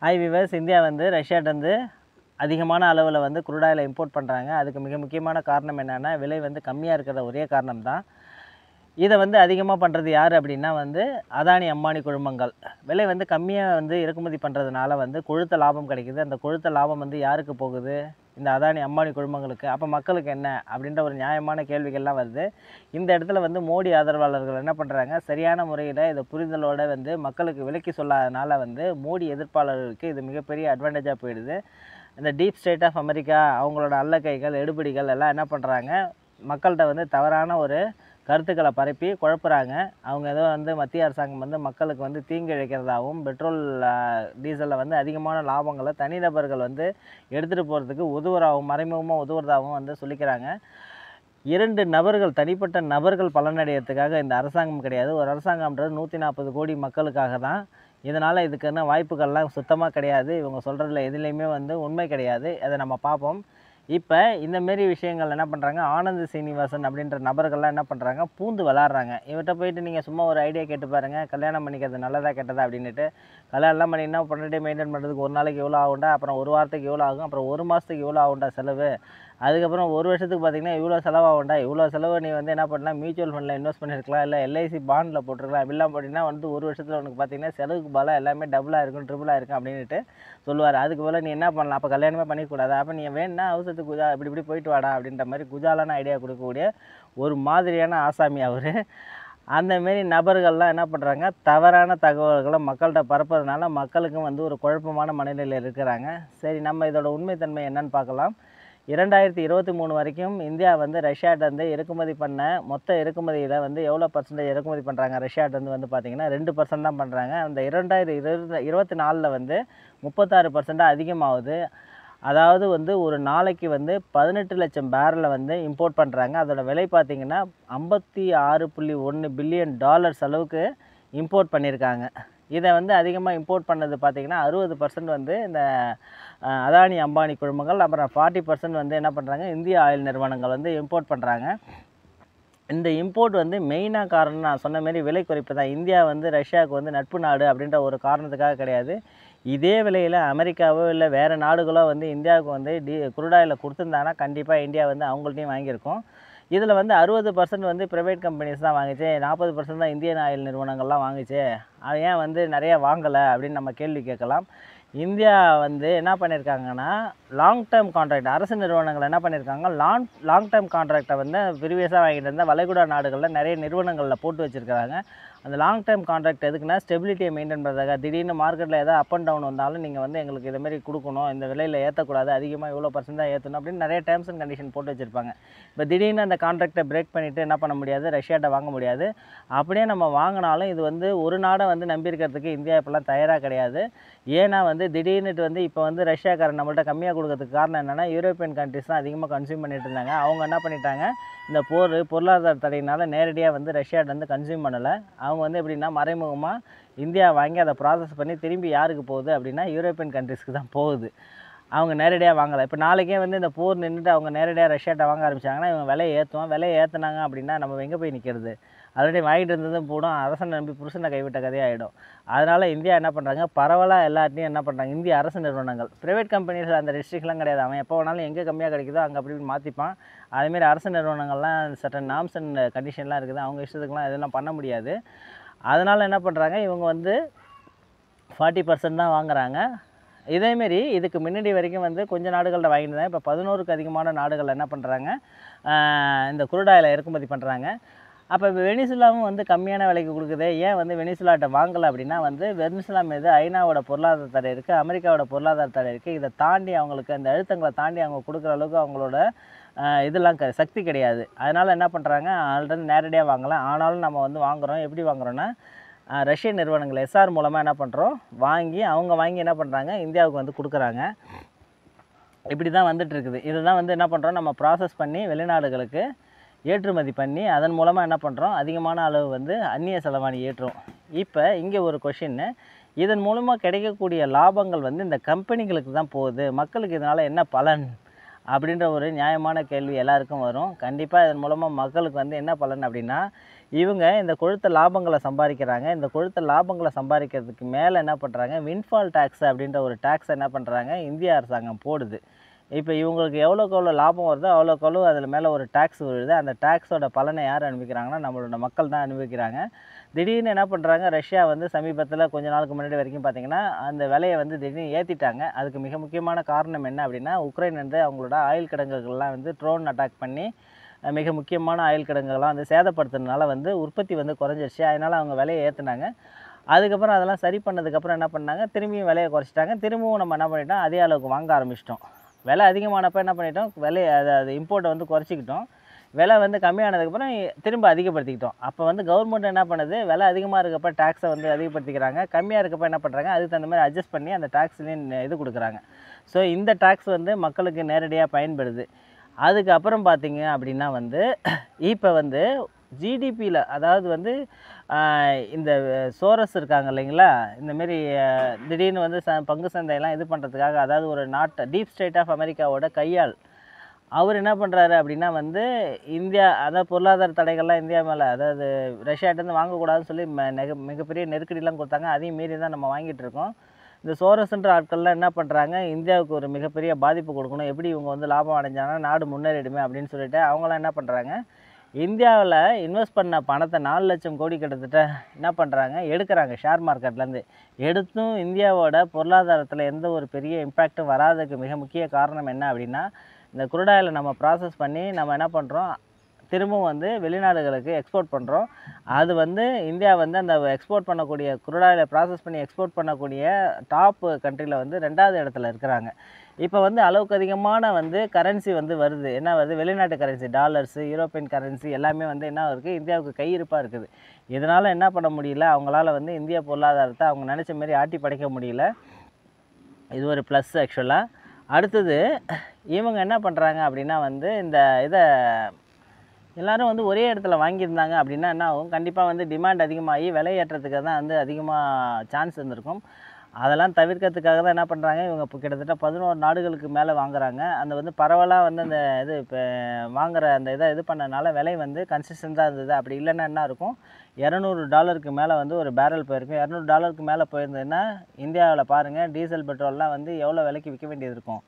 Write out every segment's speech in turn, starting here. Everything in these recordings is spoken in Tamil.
ஹாய் விவர்ஸ், இந்தியா வந்து ரஷ்யாட்டேருந்து அதிகமான அளவில் வந்து குரூட் ஆயிலை இம்போர்ட் பண்ணுறாங்க. அதுக்கு மிக முக்கியமான காரணம் என்னென்னா, விலை வந்து கம்மியாக இருக்கிற ஒரே காரணம் தான். இதை வந்து அதிகமாக பண்ணுறது யார் அப்படின்னா வந்து அதானி அம்பானி குழுமங்கள். விலை வந்து கம்மியாக வந்து இறக்குமதி பண்ணுறதுனால வந்து கொழுத்த லாபம் கிடைக்குது. அந்த கொழுத்த லாபம் வந்து யாருக்கு போகுது? இந்த அதானி அம்பானி குழுமங்களுக்கு. அப்போ மக்களுக்கு என்ன அப்படின்ற ஒரு நியாயமான கேள்விகள்லாம் வருது. இந்த இடத்துல வந்து மோடி ஆதரவாளர்கள் என்ன பண்ணுறாங்க, சரியான முறையில் இதை புரிதலோடு வந்து மக்களுக்கு விலக்கி சொல்லாதனால வந்து மோடி எதிர்ப்பாளர்களுக்கு இது மிகப்பெரிய அட்வான்டேஜாக போயிடுது. இந்த டீப் ஸ்டேட் ஆஃப் அமெரிக்கா அவங்களோட அல்லக்கைகள் எடுபிடிகள் எல்லாம் என்ன பண்ணுறாங்க, மக்கள்கிட்ட வந்து தவறான ஒரு கருத்துக்களை பரப்பி குழப்புறாங்க. அவங்க ஏதோ வந்து மத்திய அரசாங்கம் வந்து மக்களுக்கு வந்து தீங்கு இழைக்கிறதாகவும், பெட்ரோல் டீசலில் வந்து அதிகமான லாபங்களை தனிநபர்கள் வந்து எடுத்துகிட்டு போகிறதுக்கு உதவுறாகவும், மறைமுகமாக உதவுறதாகவும் வந்து சொல்லிக்கிறாங்க. 2 நபர்கள், தனிப்பட்ட நபர்கள் பலனடைகிறதுக்காக இந்த அரசாங்கம் கிடையாது. ஒரு அரசாங்கம்ன்றது 140 கோடி மக்களுக்காக தான். இதனால் இதுக்கான வாய்ப்புகள்லாம் சுத்தமாக கிடையாது. இவங்க சொல்கிறதுல எதுலேயுமே வந்து உண்மை கிடையாது. அதை நம்ம பார்ப்போம். இப்போ இந்தமாரி விஷயங்கள் என்ன பண்ணுறாங்க, ஆனந்த் சீனிவாசன் அப்படின்ற நபர்கள்லாம் என்ன பண்ணுறாங்க, பூந்து விளாட்றாங்க. இவர்கிட்ட போயிட்டு நீங்கள் சும்மா ஒரு ஐடியா கேட்டு பாருங்கள், கல்யாணம் பண்ணிக்கிறது நல்லதா கெட்டதா அப்படின்ட்டு. கல்யாணம்லாம் பண்ணிங்கன்னா பொண்டாட்டியை மெயின்டைன் பண்ணுறதுக்கு ஒரு நாளைக்கு எவ்வளோ ஆகும்டா, அப்புறம் ஒரு வாரத்துக்கு எவ்வளோ ஆகும், அப்புறம் ஒரு மாதத்துக்கு எவ்வளோ ஆகும்டா செலவு, அதுக்கப்புறம் ஒரு வருஷத்துக்கு பார்த்திங்கன்னா இவ்வளோ செலவாகும்டா. இவ்வளோ செலவு நீ வந்து என்ன பண்ணலாம், மியூச்சுவல் ஃபண்டில் இன்வெஸ்ட் பண்ணியிருக்கலாம், இல்லை எல்ஐசி பாண்டில் போட்டிருக்கலாம். இப்படிலாம் போட்டிங்கன்னா வந்து ஒரு வருஷத்தில் உனக்கு பார்த்திங்கன்னா செலவுக்கு பலம் எல்லாமே டபுளாக இருக்கும், ட்ரிபிளாக இருக்கும் அப்படின்ட்டு சொல்லுவார். அதுக்கு போல் நீ என்ன பண்ணலாம், அப்போ கல்யாணமே பண்ணிக்கூடாது, அப்போ நீ வேணுன்னா அவசரத்துக்கு குஜா இப்படி போயிட்டு வாடா அப்படின்ற மாதிரி குஜாலான ஐடியா கொடுக்கக்கூடிய ஒரு மாதிரியான ஆசாமி அவர். அந்தமாரி நபர்கள்லாம் என்ன பண்ணுறாங்க, தவறான தகவல்களை மக்கள்கிட்ட பரப்புறதுனால மக்களுக்கும் வந்து ஒரு குழப்பமான மனநிலையில் இருக்கிறாங்க. சரி, நம்ம இதோட உண்மைத்தன்மை என்னன்னு பார்க்கலாம். 2023 வரைக்கும் இந்தியா வந்து ரஷ்யாட்டேருந்து இறக்குமதி பண்ண மொத்த இறக்குமதியில் வந்து எவ்வளோ % இறக்குமதி பண்ணுறாங்க ரஷ்யாட்டேருந்து வந்து பார்த்திங்கன்னா 2% தான் பண்ணுறாங்க. அந்த 2024 வந்து 36% அதிகமாகுது. அதாவது வந்து ஒரு நாளைக்கு வந்து 18 லட்சம் பேரலை வந்து இம்போர்ட் பண்ணுறாங்க. அதோட விலை பார்த்திங்கன்னா $56.1 பில்லியன் அளவுக்கு இம்போர்ட் பண்ணியிருக்காங்க. இதை வந்து அதிகமாக இம்போர்ட் பண்ணது பார்த்திங்கன்னா 60% வந்து இந்த அதானி அம்பானி குழுமங்கள், அப்புறம் 40% வந்து என்ன பண்ணுறாங்க, இந்திய ஆயில் நிறுவனங்கள் வந்து இம்போர்ட் பண்ணுறாங்க. இந்த இம்போர்ட் வந்து மெயினாக காரணம் நான் சொன்ன மாரி விலை குறைப்பு தான். இந்தியா வந்து ரஷ்யாவுக்கு வந்து நட்பு நாடு அப்படின்ற ஒரு காரணத்துக்காக கிடையாது. இதே விலையில் அமெரிக்காவோ இல்லை வேறு நாடுகளோ வந்து இந்தியாவுக்கு வந்து குரூட் ஆயிலை கொடுத்துருந்தாங்கன்னா கண்டிப்பாக இந்தியா வந்து அவங்கள்ட்டையும் வாங்கியிருக்கும். இதில் வந்து 60% வந்து ப்ரைவேட் கம்பெனிஸ் தான் வாங்குச்சு, 40% தான் இந்தியன் ஆயில் நிறுவனங்கள்லாம் வாங்குச்சு. அது ஏன் வந்து நிறையா வாங்கலை அப்படின்னு நம்ம கேள்வி கேட்கலாம். இந்தியா வந்து என்ன பண்ணியிருக்காங்கன்னா, லாங் டேர்ம் கான்ட்ராக்ட், அரசு நிறுவனங்கள் என்ன பண்ணியிருக்காங்க, லாங் டேர்ம் கான்ட்ராக்டை வந்து ப்ரீவியஸாக வாங்கிட்டு இருந்தால் வளைகுடா நாடுகளில் நிறைய நிறுவனங்களில் போட்டு வச்சுருக்காங்க. அந்த லாங் டேர்ம் கான்ட்ராக்ட் எதுக்குன்னா, ஸ்டெபிலிட்டியை மெயின்டைன் பண்ணுறதுக்காக. திடீர்னு மார்க்கெட்டில் ஏதாவது அப் அண்ட் டவுன் வந்தாலும் நீங்கள் வந்து எங்களுக்கு இதுமாரி கொடுக்கணும், இந்த விலையில் ஏற்றக்கூடாது, அதிகமாக இவ்வளோ % தான் ஏற்றணும் அப்படின்னு நிறைய டேர்ம்ஸ் அண்ட் கண்டிஷன் போட்டு வச்சுருப்பாங்க. இப்போ திடீர்னு அந்த கான்ட்ராக்டை பிரேக் பண்ணிவிட்டு என்ன பண்ண முடியாது, ரஷ்யாட்ட வாங்க முடியாது. அப்படியே நம்ம வாங்கினாலும் இது வந்து ஒரு நாடை வந்து நம்பியிருக்கிறதுக்கு இந்தியா இப்போலாம் தயாராக கிடையாது. ஏன்னா வந்து திடீர்னுட்டு வந்து இப்போ வந்து ரஷ்யாக்காரன் நம்மள்ட்ட கம்மியாக கொடுக்கறதுக்கு காரணம் என்னென்னா, யூரோப்பியன் கண்ட்ரிஸ் தான் அதிகமாக கன்சியூம் பண்ணிட்டு இருந்தாங்க. அவங்க என்ன பண்ணிட்டாங்க, இந்த பொருளாதார தடையினால் நேரடியாக வந்து ரஷ்யாட்டேருந்து கன்சியூம் பண்ணலை. அவங்க வந்து எப்படின்னா மறைமுகமாக இந்தியா வாங்கி அதை ப்ராசஸ் பண்ணி திரும்பி யாருக்கு போகுது அப்படின்னா யூரோப்பியன் கண்ட்ரிஸ்க்கு தான் போகுது. அவங்க நேரடியாக வாங்கலை. இப்போ நாளைக்கே வந்து இந்த போர் நின்றுட்டு அவங்க நேரடியாக ரஷ்யாட்ட வாங்க ஆரம்பித்தாங்கன்னா இவங்க விலையை ஏற்றுவான். விலையை ஏற்றுனாங்க அப்படின்னா நம்ம எங்கே போய் நிற்கிறது? ஆல்ரெடி வாங்கிட்டு இருந்ததும் போடும், அரசனை நம்பி புருஷனை கைவிட்ட கதையாகிடும். அதனால் இந்தியா என்ன பண்ணுறாங்க, பரவலாக எல்லாத்தையும் என்ன பண்ணுறாங்க, இந்திய அரசு நிறுவனங்கள், ப்ரைவேட் கம்பெனிஸில் அந்த ரெஸ்ட்ரிக்ஷன்லாம் கிடையாது. அவன் எப்போ வேணாலும் எங்கே கம்மியாக கிடைக்குதோ அங்கே அப்படி மாற்றிப்பான். அதேமாரி அரசு நிறுவனங்கள்லாம் சட்டன் நார்ம்ஸ் அண்ட் கண்டிஷன்லாம் இருக்குது. அவங்க இஷ்டத்துக்குலாம் இதெல்லாம் பண்ண முடியாது. அதனால் என்ன பண்ணுறாங்க, இவங்க வந்து 40% தான் வாங்குகிறாங்க. இதேமாரி இதுக்கு முன்னாடி வரைக்கும் வந்து கொஞ்சம் நாடுகளில் வாங்கிட்டு இருந்தாங்க. இப்போ 11க்கு அதிகமான நாடுகள் என்ன பண்ணுறாங்க, இந்த குரூட் ஆயிலை இறக்குமதி பண்ணுறாங்க. அப்போ வெனிசுலாவும் வந்து கம்மியான விலைக்கு கொடுக்குது. ஏன் வந்து வெனிசுலாட்ட வாங்கலை அப்படின்னா வந்து வெனிசுலா மீது ஐநாவோட பொருளாதார தடை இருக்குது, அமெரிக்காவோட பொருளாதார தடை இருக்குது. இதை தாண்டி அவங்களுக்கு அந்த அழுத்தங்களை தாண்டி அவங்க கொடுக்குற அளவுக்கு அவங்களோட இதெல்லாம் சக்தி கிடையாது. அதனால் என்ன பண்ணுறாங்க, ஆல்ரெடி நேரடியாக வாங்கலாம். ஆனாலும் நம்ம வந்து வாங்குகிறோம். எப்படி வாங்குகிறோன்னா, ரஷ்ய நிறுவனங்கள் எஸ்ஆர் மூலமாக என்ன பண்ணுறோம், அவங்க வாங்கி என்ன பண்ணுறாங்க, இந்தியாவுக்கு வந்து கொடுக்குறாங்க. இப்படி தான் வந்துட்டுருக்குது. இதை தான் வந்து என்ன பண்ணுறோம், நம்ம ப்ராசஸ் பண்ணி வெளிநாடுகளுக்கு ஏற்றுமதி பண்ணி அதன் மூலமாக என்ன பண்ணுறோம், அதிகமான அளவு வந்து அந்நிய செலவாணி ஏற்றுறோம். இப்போ இங்கே ஒரு கொஷின்னு, இதன் மூலமாக கிடைக்கக்கூடிய லாபங்கள் வந்து இந்த கம்பெனிகளுக்கு தான் போகுது, மக்களுக்கு இதனால் என்ன பலன் அப்படின்ற ஒரு நியாயமான கேள்வி எல்லாருக்கும் வரும். கண்டிப்பாக இதன் மூலமாக மக்களுக்கு வந்து என்ன பலன் அப்படின்னா, இவங்க இந்த கொழுத்த லாபங்களை சம்பாதிக்கிறாங்க. இந்த கொழுத்த லாபங்களை சம்பாதிக்கிறதுக்கு மேலே என்ன பண்ணுறாங்க, விண்ட்ஃபால் டேக்ஸ் அப்படின்ற ஒரு டேக்ஸ் என்ன பண்ணுறாங்க, இந்திய அரசாங்கம் போடுது. இப்போ இவங்களுக்கு எவ்வளோக்கு எவ்வளோ லாபம் வருதோ அவ்வளோக்கு எவ்வளோ அதில் மேலே ஒரு டேக்ஸ் விழுது. அந்த டேக்ஸோட பலனை யார் அனுபவிக்கிறாங்கன்னா, நம்மளோட மக்கள் தான் அனுபவிக்கிறாங்க. திடீர்னு என்ன பண்ணுறாங்க, ரஷ்யா வந்து சமீபத்தில் கொஞ்ச நாளுக்கு முன்னாடி வரைக்கும் பார்த்திங்கன்னா, அந்த விலையை வந்து திடீர்னு ஏற்றிட்டாங்க. அதுக்கு மிக முக்கியமான காரணம் என்ன அப்படின்னா, உக்ரைன் வந்து அவங்களோட ஆயில் கிடங்குகள்லாம் வந்து ட்ரோன் அட்டாக் பண்ணி மிக முக்கியமான ஆயில் கிடங்குகள்லாம் வந்து சேதப்படுத்துறதுனால வந்து உற்பத்தி வந்து குறைஞ்சிருச்சு. அதனால் அவங்க விலையை ஏற்றுனாங்க. அதுக்கப்புறம் அதெல்லாம் சரி பண்ணதுக்கப்புறம் என்ன பண்ணாங்க, திரும்பியும் விலையை குறைச்சிட்டாங்க. திரும்பவும் நம்ம என்ன பண்ணிட்டோம், அதே அளவுக்கு வாங்க ஆரம்பிச்சிட்டோம். விலை அதிகமானப்போ என்ன பண்ணிட்டோம், விலையை அது இம்போர்ட்டை வந்து குறைச்சிக்கிட்டோம். விலை வந்து கம்மியானதுக்கப்புறம் திரும்ப அதிகப்படுத்திக்கிட்டோம். அப்போ வந்து கவர்மெண்ட் என்ன பண்ணுது, விலை அதிகமாக இருக்கப்போ டேக்ஸை வந்து அதிகப்படுத்திக்கிறாங்க, கம்மியாக இருக்கப்போ என்ன பண்ணுறாங்க, அதுக்கு தகுந்த மாதிரி அட்ஜஸ்ட் பண்ணி அந்த டேக்ஸ்லேயும் இது கொடுக்குறாங்க. ஸோ இந்த டேக்ஸ் வந்து மக்களுக்கு நேரடியாக பயன்படுது. அதுக்கப்புறம் பார்த்தீங்க அப்படின்னா வந்து இப்போ வந்து ஜிடிபியில், அதாவது வந்து இந்த சோரஸ் இருக்காங்க இல்லைங்களா, இந்தமாரி திடீர்னு வந்து பங்கு சந்தையெல்லாம் இது பண்ணுறதுக்காக, அதாவது ஒரு நாட்டை டீப் ஸ்டேட் ஆஃப் அமெரிக்காவோட கையாள் அவர் என்ன பண்ணுறாரு அப்படின்னா வந்து இந்தியா, அதாவது பொருளாதார தடைகள்லாம் இந்தியா மேலே, அதாவது ரஷ்யாட்டேருந்து வாங்கக்கூடாதுன்னு சொல்லி மிகப்பெரிய நெருக்கடிலாம் கொடுத்தாங்க. அதையும் மீறி தான் நம்ம வாங்கிட்டு இருக்கோம். இந்த சோரஸ்ன்ற ஆட்கள்லாம் என்ன பண்ணுறாங்க, இந்தியாவுக்கு ஒரு மிகப்பெரிய பாதிப்பு கொடுக்கணும், எப்படி இவங்க வந்து லாபம் அடைஞ்சாங்கன்னா நாடு முன்னேறிடுமே அப்படின்னு சொல்லிட்டு அவங்களாம் என்ன பண்ணுறாங்க, இந்தியாவில் இன்வெஸ்ட் பண்ண பணத்தை 4 லட்சம் கோடி கிட்டத்தட்ட என்ன பண்ணுறாங்க, எடுக்கிறாங்க ஷேர் மார்க்கெட்லேருந்து. எடுத்தும் இந்தியாவோட பொருளாதாரத்தில் எந்த ஒரு பெரிய இம்பேக்டும் வராததுக்கு மிக முக்கிய காரணம் என்ன அப்படின்னா, இந்த குரூட் ஆயிலை நம்ம ப்ராசஸ் பண்ணி நம்ம என்ன பண்ணுறோம், திரும்பவும் வந்து வெளிநாடுகளுக்கு எக்ஸ்போர்ட் பண்ணுறோம். அது வந்து இந்தியா வந்து அந்த எக்ஸ்போர்ட் பண்ணக்கூடிய குரூட் ஆயிலை ப்ராசஸ் பண்ணி எக்ஸ்போர்ட் பண்ணக்கூடிய டாப் கண்ட்ரியில் வந்து 2வது இடத்துல இருக்கிறாங்க. இப்போ வந்து அளவுக்கு அதிகமான வந்து கரன்சி வந்து வருது. என்ன வருது, வெளிநாட்டு கரன்சி, டாலர்ஸு, யூரோப்பியன் கரன்சி எல்லாமே வந்து என்ன இருக்குது, இந்தியாவுக்கு கையிருப்பாக இருக்குது. இதனால் என்ன பண்ண முடியல, அவங்களால வந்து இந்திய பொருளாதாரத்தை அவங்க நினச்ச மாரி ஆட்டி படைக்க முடியல. இது ஒரு ப்ளஸ் ஆக்சுவலாக. அடுத்தது இவங்க என்ன பண்ணுறாங்க அப்படின்னா வந்து இந்த இதை எல்லோரும் வந்து ஒரே இடத்துல வாங்கியிருந்தாங்க அப்படின்னா என்ன ஆகும், கண்டிப்பாக வந்து டிமாண்ட் அதிகமாகி விலை ஏற்றத்துக்கு தான் வந்து அதிகமாக சான்ஸ் இருந்திருக்கும். அதெல்லாம் தவிர்க்கிறதுக்காக தான் என்ன பண்ணுறாங்க, இவங்க இப்போ கிட்டத்தட்ட 11 நாடுகளுக்கு மேலே வாங்குறாங்க. அந்த வந்து பரவலாக வந்து அந்த இது இப்போ வாங்குகிற அந்த இதை இது பண்ணனால விலை வந்து கன்சிஸ்டண்ட்டாக இருந்தது. அப்படி இல்லைன்னா என்ன இருக்கும், $200 மேலே வந்து ஒரு பேரல் போயிருக்கும். $200 மேலே போயிருந்ததுன்னா இந்தியாவில் பாருங்கள், டீசல் பெட்ரோல்லாம் வந்து எவ்வளோ விலைக்கு விற்க வேண்டியது இருக்கும்.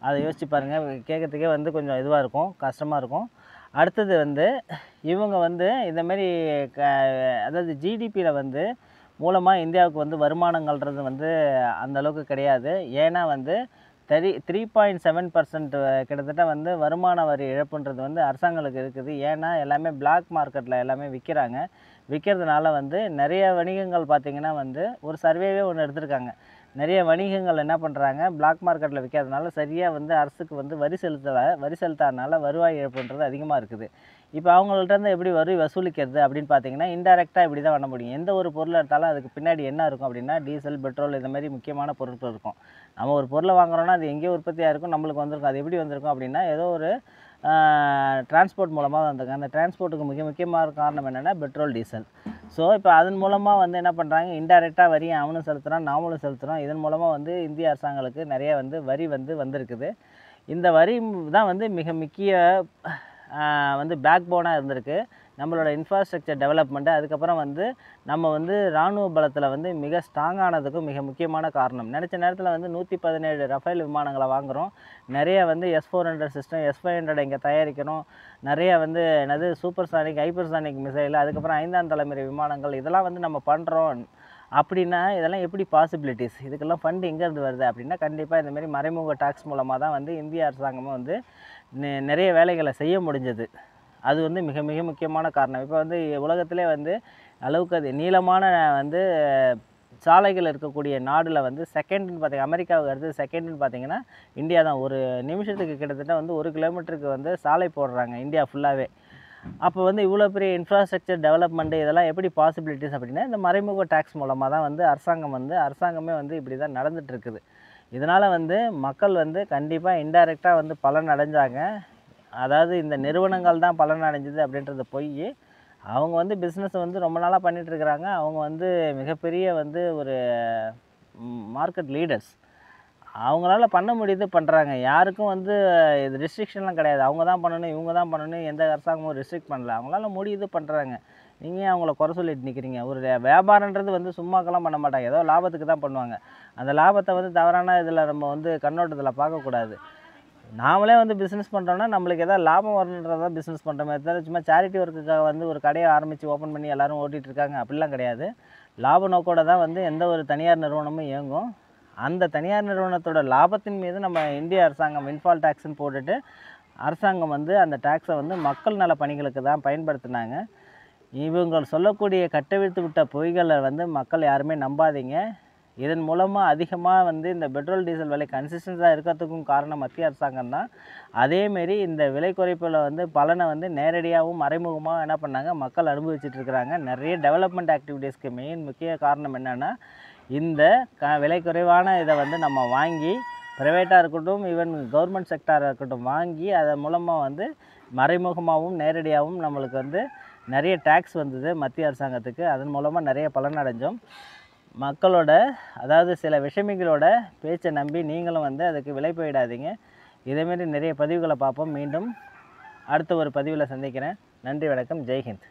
அதை யோசிச்சு பாருங்கள். கேட்குறதுக்கே வந்து கொஞ்சம் இதுவாக இருக்கும், கஷ்டமாக இருக்கும். அடுத்தது வந்து இவங்க வந்து இந்தமாரி அதாவது ஜிடிபியில் வந்து மூலமாக இந்தியாவுக்கு வந்து வருமானங்கள்ன்றது வந்து அந்தளவுக்கு கிடையாது. ஏன்னா வந்து 3.7% கிட்டத்தட்ட வந்து வருமான வரி இழப்புன்றது வந்து அரசாங்கங்களுக்கு இருக்குது. ஏன்னா எல்லாமே பிளாக் மார்க்கெட்டில் எல்லாமே விற்கிறாங்க. விற்கிறதுனால வந்து நிறைய வணிகங்கள் பார்த்திங்கன்னா வந்து ஒரு சர்வேவே ஒன்று எடுத்திருக்காங்க. நிறைய வணிகங்கள் என்ன பண்ணுறாங்க, பிளாக் மார்க்கெட்டில் விற்கிறதுனால சரியாக வந்து அரசுக்கு வந்து வரி செலுத்தாதனால வருவாய் இழப்புன்றது அதிகமாக இருக்குது. இப்போ அவங்கள்ட்ட எப்படி வரி வசூலிக்கிறது அப்படின்னு பார்த்தீங்கன்னா, இன்டெரக்டாக இப்படி தான் பண்ண முடியும். எந்த ஒரு பொருள் எடுத்தாலும் அதுக்கு பின்னாடி என்ன இருக்கும் அப்படின்னா, டீசல், பெட்ரோல் இந்த மாதிரி முக்கியமான பொருட்கள் இருக்கும். நம்ம ஒரு பொருளை வாங்குறோன்னா அது எங்கேயோ உற்பத்தியாக இருக்கும், நம்மளுக்கு வந்திருக்கும். அது எப்படி வந்திருக்கும் அப்படின்னா, ஏதோ ஒரு டிரான்ஸ்போர்ட் மூலமாக வந்திருக்கும். அந்த டிரான்ஸ்போர்ட்டுக்கு மிக முக்கியமான காரணம் என்னென்னா பெட்ரோல், டீசல். ஸோ இப்போ அதன் மூலமாக வந்து என்ன பண்ணுறாங்க, இன்டெரக்டாக வரி அவனும் செலுத்துகிறான், நாமளும் செலுத்துகிறோம். இதன் மூலமாக வந்து இந்திய அரசாங்கங்களுக்கு நிறைய வந்து வரி வந்திருக்குது. இந்த வரி தான் வந்து மிக முக்கிய வந்து பேக் போனாக இருந்திருக்கு நம்மளோட இன்ஃப்ராஸ்ட்ரக்சர் டெவலப்மெண்ட்டு. அதுக்கப்புறம் வந்து நம்ம வந்து இராணுவ பலத்தில் வந்து மிக ஸ்ட்ராங்கானதுக்கும் மிக முக்கியமான காரணம். நினச்ச நேரத்தில் வந்து 117 ரஃபேல் விமானங்களை வாங்குகிறோம். நிறைய வந்து S-400 சிஸ்டம், S-500 இங்கே தயாரிக்கணும். நிறைய வந்து என்னது சூப்பர்சானிக், ஹைப்பர்சானிக் மிசைல், அதுக்கப்புறம் 5ஆம் தலைமுறை விமானங்கள், இதெல்லாம் வந்து நம்ம பண்ணுறோம். அப்படின்னா இதெல்லாம் எப்படி பாசிபிலிட்டிஸ், இதுக்கெல்லாம் ஃபண்ட் எங்கேருந்து வருது அப்படின்னா, கண்டிப்பாக இந்தமாரி மறைமுக டாக்ஸ் மூலமாக தான் வந்து இந்திய அரசாங்கமும் வந்து நிறைய வேலைகளை செய்ய முடிஞ்சது. அது வந்து மிக மிக முக்கியமான காரணம். இப்போ வந்து உலகத்திலே வந்து அளவுக்கு அது நீளமான வந்து சாலைகள் இருக்கக்கூடிய நாடில் வந்து செகண்டுன்னு பார்த்தீங்கன்னா, அமெரிக்காவுக்கு அடுத்து செகண்டுன்னு பார்த்தீங்கன்னா இந்தியா தான். ஒரு நிமிஷத்துக்கு கிட்டத்தட்ட வந்து 1 கிலோமீட்டருக்கு வந்து சாலை போடுறாங்க இந்தியா ஃபுல்லாகவே. அப்போ வந்து இவ்வளோ பெரிய இன்ஃப்ராஸ்ட்ரக்சர் டெவலப்மெண்ட்டு இதெல்லாம் எப்படி பாசிபிலிட்டிஸ் அப்படின்னா, இந்த மறைமுக டேக்ஸ் மூலமாக தான் வந்து அரசாங்கமே வந்து இப்படி தான் நடந்துகிட்ருக்குது. இதனால் வந்து மக்கள் வந்து கண்டிப்பாக இன்டைரக்டாக வந்து பலன் அடைஞ்சாங்க. அதாவது இந்த நிறுவனங்கள் தான் பலன் அடைஞ்சது அப்படின்றது பொய். அவங்க வந்து பிஸ்னஸ் வந்து ரொம்ப நாளாக பண்ணிகிட்ருக்குறாங்க. அவங்க வந்து மிகப்பெரிய வந்து ஒரு மார்க்கெட் லீடர்ஸ். அவங்களால பண்ண முடியுது, பண்ணுறாங்க. யாருக்கும் வந்து இது ரெஸ்ட்ரிக்ஷன்லாம் கிடையாது. அவங்க தான் பண்ணணும், இவங்க தான் பண்ணணும், எந்த அரசாங்கமும் ரெஸ்ட்ரிக்ட் பண்ணல. அவங்களால முடியுது, பண்ணுறாங்க. நீங்கள் ஏன் அவங்கள குறை சொல்லிட்டு நிற்கிறீங்க? ஒரு வியாபாரன்றது வந்து சும்மாக்கெல்லாம் பண்ண மாட்டாங்க, ஏதோ லாபத்துக்கு தான் பண்ணுவாங்க. அந்த லாபத்தை வந்து தவறான இதில் நம்ம வந்து கண்ணோட்டத்தில் பார்க்கக்கூடாது. நாமளே வந்து பிஸ்னஸ் பண்ணுறோன்னா நம்மளுக்கு எதாவது லாபம் வரணுன்றதான் பிஸ்னஸ் பண்ணுறோமே தவிர சும்மா சேரிட்டி ஒர்க்குக்காக வந்து ஒரு கடையை ஆரம்பித்து ஓப்பன் பண்ணி எல்லோரும் ஓட்டிகிட்டு இருக்காங்க அப்படிலாம் கிடையாது. லாப நோக்கோட தான் வந்து எந்த ஒரு தனியார் நிறுவனமும் இயங்கும். அந்த தனியார் நிறுவனத்தோட லாபத்தின் மீது நம்ம இந்திய அரசாங்கம் வின்ஃபால் டேக்ஸ்ன்னு போட்டுட்டு அரசாங்கம் வந்து அந்த டேக்ஸை வந்து மக்கள் நல பணிகளுக்கு தான் பயன்படுத்தினாங்க. இவங்க சொல்லக்கூடிய கட்டவிழ்த்து விட்ட பொய்களை வந்து மக்கள் யாருமே நம்பாதீங்க. இதன் மூலமாக அதிகமாக வந்து இந்த பெட்ரோல் டீசல் விலை கன்சிஸ்டன்ஸாக இருக்கிறதுக்கும் காரணம் மத்திய அரசாங்கம் தான். அதேமாரி இந்த விலை குறைப்பில் வந்து பலனை வந்து நேரடியாகவும் மறைமுகமாக என்ன பண்ணாங்க, மக்கள் அனுபவிச்சுட்டு இருக்கிறாங்க. நிறைய டெவலப்மெண்ட் ஆக்டிவிட்டீஸ்க்கு முக்கிய காரணம் என்னென்னா, இந்த விலை குறைவான இதை வந்து நம்ம வாங்கி ப்ரைவேட்டாக இருக்கட்டும், ஈவன் கவர்மெண்ட் செக்டாராக இருக்கட்டும் வாங்கி அதன் மூலமாக வந்து மறைமுகமாகவும் நேரடியாகவும் நம்மளுக்கு வந்து நிறைய டேக்ஸ் வந்தது மத்திய அரசாங்கத்துக்கு. அதன் மூலமாக நிறைய பலன் அடைஞ்சோம். மக்களோட அதாவது சில விஷமிகளோட பேச்சை நம்பி நீங்களும் வந்து அதுக்கு விலை போயிடாதீங்க. இதேமாரி நிறைய பதிவுகளை பார்ப்போம். மீண்டும் அடுத்த ஒரு பதிவில் சந்திக்கிறேன். நன்றி, வணக்கம், ஜெய்ஹிந்த்.